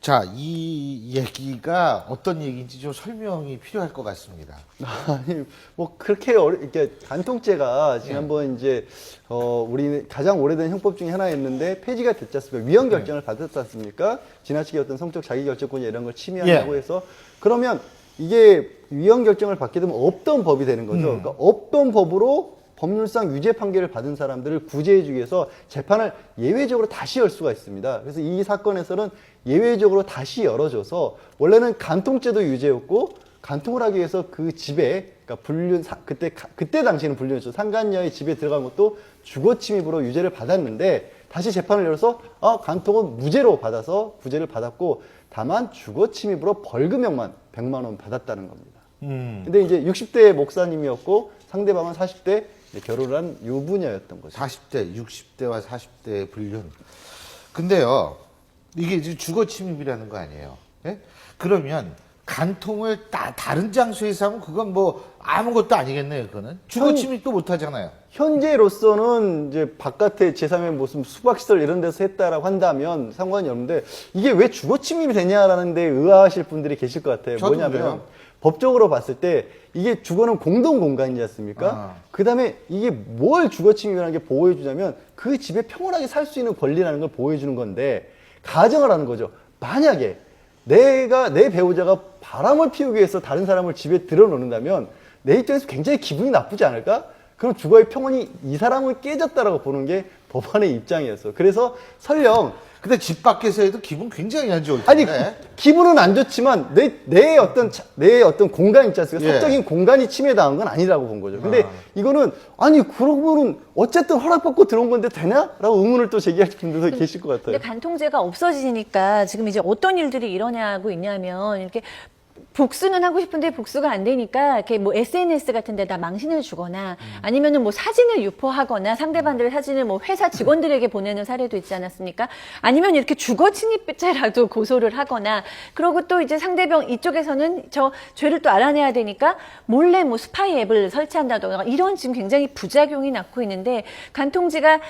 자, 이 얘기가 어떤 얘기인지 좀 설명이 필요할 것 같습니다. 아니, 뭐, 그렇게, 이렇게, 간통죄가 지난번 이제, 우리 가장 오래된 형법 중에 하나였는데, 폐지가 됐지 않습니까? 위헌 결정을 받았지 않습니까? 지나치게 어떤 성적 자기결정권 이런 걸 침해한다고 해서. 그러면 이게 위헌 결정을 받게 되면 없던 법이 되는 거죠. 그러니까 없던 법으로 법률상 유죄 판결을 받은 사람들을 구제해주기 위해서 재판을 예외적으로 다시 열 수가 있습니다. 그래서 이 사건에서는 예외적으로 다시 열어줘서 원래는 간통죄도 유죄였고 간통을 하기 위해서 그 집에 그러니까 그때 당시에는 불륜이었죠. 상간녀의 집에 들어간 것도 주거 침입으로 유죄를 받았는데 다시 재판을 열어서 간통은 무죄로 받아서 구제를 받았고 다만 주거 침입으로 벌금형만 100만 원 받았다는 겁니다. 근데 이제 60대 목사님이었고 상대방은 40대 결혼을 한 유부녀였던 거죠. 40대, 60대와 40대의 불륜. 근데요, 이게 이제 주거 침입이라는 거 아니에요? 예? 그러면 간통을 다른 장소에서 하면 그건 뭐 아무것도 아니겠네요, 그거는. 주거 침입도 못 하잖아요. 현재로서는 이제 바깥에 제3의 무슨 수박시설 이런 데서 했다라고 한다면 상관이 없는데 이게 왜 주거 침입이 되냐라는 데 의아하실 분들이 계실 것 같아요. 저도 뭐냐면 그래요. 법적으로 봤을 때 이게 주거는 공동 공간이지 않습니까? 그다음에 이게 뭘 주거 침입이라는 게 보호해 주냐면 그 집에 평온하게 살 수 있는 권리라는 걸 보호해 주는 건데 가정을 하는 거죠. 만약에 내 배우자가 바람을 피우기 위해서 다른 사람을 집에 들어놓는다면 내 입장에서 굉장히 기분이 나쁘지 않을까? 그럼 주거의 평온이 이 사람은 깨졌다라고 보는 게 법원의 입장이었어. 그래서 설령 근데 집 밖에서 해도 기분 굉장히 안 좋을 아니 텐데. 기분은 안 좋지만 내 어떤 공간 있지 않습니까? 예. 사적인 공간이 침해당한 건 아니라고 본 거죠. 근데 이거는 아니 그러면은 어쨌든 허락받고 들어온 건데 되냐?라고 의문을 또 제기하실 분들도 계실 것 같아요. 근데 간통죄가 없어지니까 지금 이제 어떤 일들이 일어나고 있냐면 이렇게 복수는 하고 싶은데 복수가 안 되니까 이렇게 뭐 SNS 같은 데다 망신을 주거나 아니면은 뭐 사진을 유포하거나 상대방들의 사진을 뭐 회사 직원들에게 보내는 사례도 있지 않았습니까? 아니면 이렇게 주거 침입죄라도 고소를 하거나 그러고 또 이제 상대방 이쪽에서는 저 죄를 또 알아내야 되니까 몰래 뭐 스파이 앱을 설치한다던가 이런 지금 굉장히 부작용이 낳고 있는데 간통죄가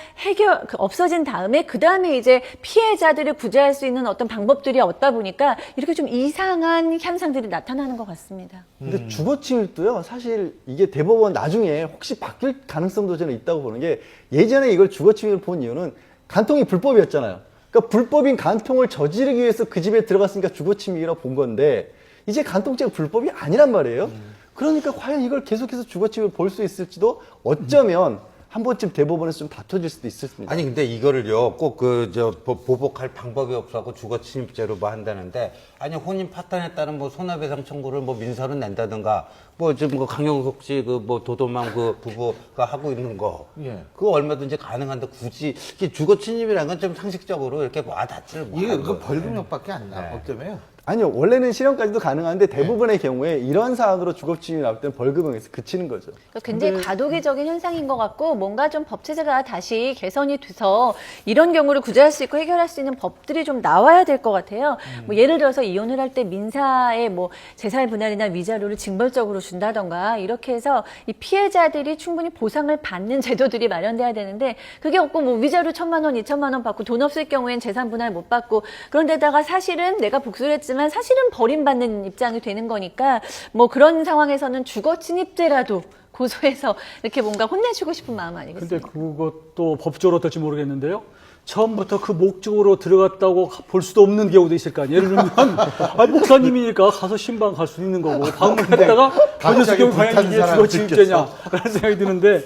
없어진 다음에 그 다음에 이제 피해자들을 구제할 수 있는 어떤 방법들이 없다 보니까 이렇게 좀 이상한 현상들이 나타나는 것 같습니다. 근데 주거침입도요, 사실 이게 대법원 나중에 혹시 바뀔 가능성도 저는 있다고 보는 게 예전에 이걸 주거침입을 본 이유는 간통이 불법이었잖아요. 그러니까 불법인 간통을 저지르기 위해서 그 집에 들어갔으니까 주거침입이라고 본 건데 이제 간통죄가 불법이 아니란 말이에요. 그러니까 과연 이걸 계속해서 주거침입을 볼 수 있을지도 어쩌면 한 번쯤 대법원에서 좀 다퉈질 수도 있습니다. 아니 근데 이거를요 꼭 보복할 방법이 없어갖고 주거침입죄로 뭐 한다는데 아니 혼인 파탄에 따른 뭐 손해배상 청구를 뭐 민사로 낸다든가 뭐 지금 뭐 강영석 씨 그 뭐 도도맘 그 부부가 하고 있는 거 예. 그거 얼마든지 가능한데 굳이 이게 주거침입이라는 건 좀 상식적으로 이렇게 와닿지를 이게 못하는 그 거예요. 벌금형밖에 안 나. 어때요? 아니요, 원래는 실형까지도 가능한데 대부분의 경우에 이러한 사안으로 주거침입이 나올 때는 벌금형에서 그치는 거죠. 그러니까 굉장히 과도기적인 현상인 것 같고 뭔가 좀 법 체제가 다시 개선이 돼서 이런 경우를 구제할 수 있고 해결할 수 있는 법들이 좀 나와야 될 것 같아요. 뭐 예를 들어서 이혼을 할 때 민사의 뭐 재산 분할이나 위자료를 징벌적으로 준다던가 이렇게 해서 이 피해자들이 충분히 보상을 받는 제도들이 마련돼야 되는데 그게 없고 뭐 위자료 1,000만 원, 2,000만 원 받고 돈 없을 경우엔 재산 분할 못 받고 그런데다가 사실은 내가 복수를 했지만 사실은 버림받는 입장이 되는 거니까 뭐 그런 상황에서는 주거 침입죄라도 고소해서 이렇게 뭔가 혼내주고 싶은 마음 근데 아니겠습니까? 그것도 법적으로 어떨지 모르겠는데요. 처음부터 그 목적으로 들어갔다고 볼 수도 없는 경우도 있을 거 아니에요. 예를 들면, 목사님이니까 가서 신방 갈 수 있는 거고, 방문했다가 거기서 경우 과연 이게 주거 침입죄냐라는 생각이 드는데,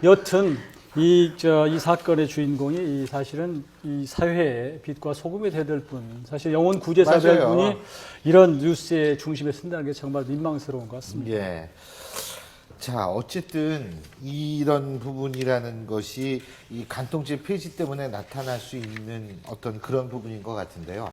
여튼, 이 사건의 주인공이 사실은 이 사회의 빛과 소금이 돼야 될 뿐, 사실 영원 구제사야 될 맞아요. 분이 이런 뉴스의 중심에 쓴다는 게 정말 민망스러운 것 같습니다. 예. 자, 어쨌든 이런 부분이라는 것이 이 간통죄 폐지 때문에 나타날 수 있는 어떤 그런 부분인 것 같은데요.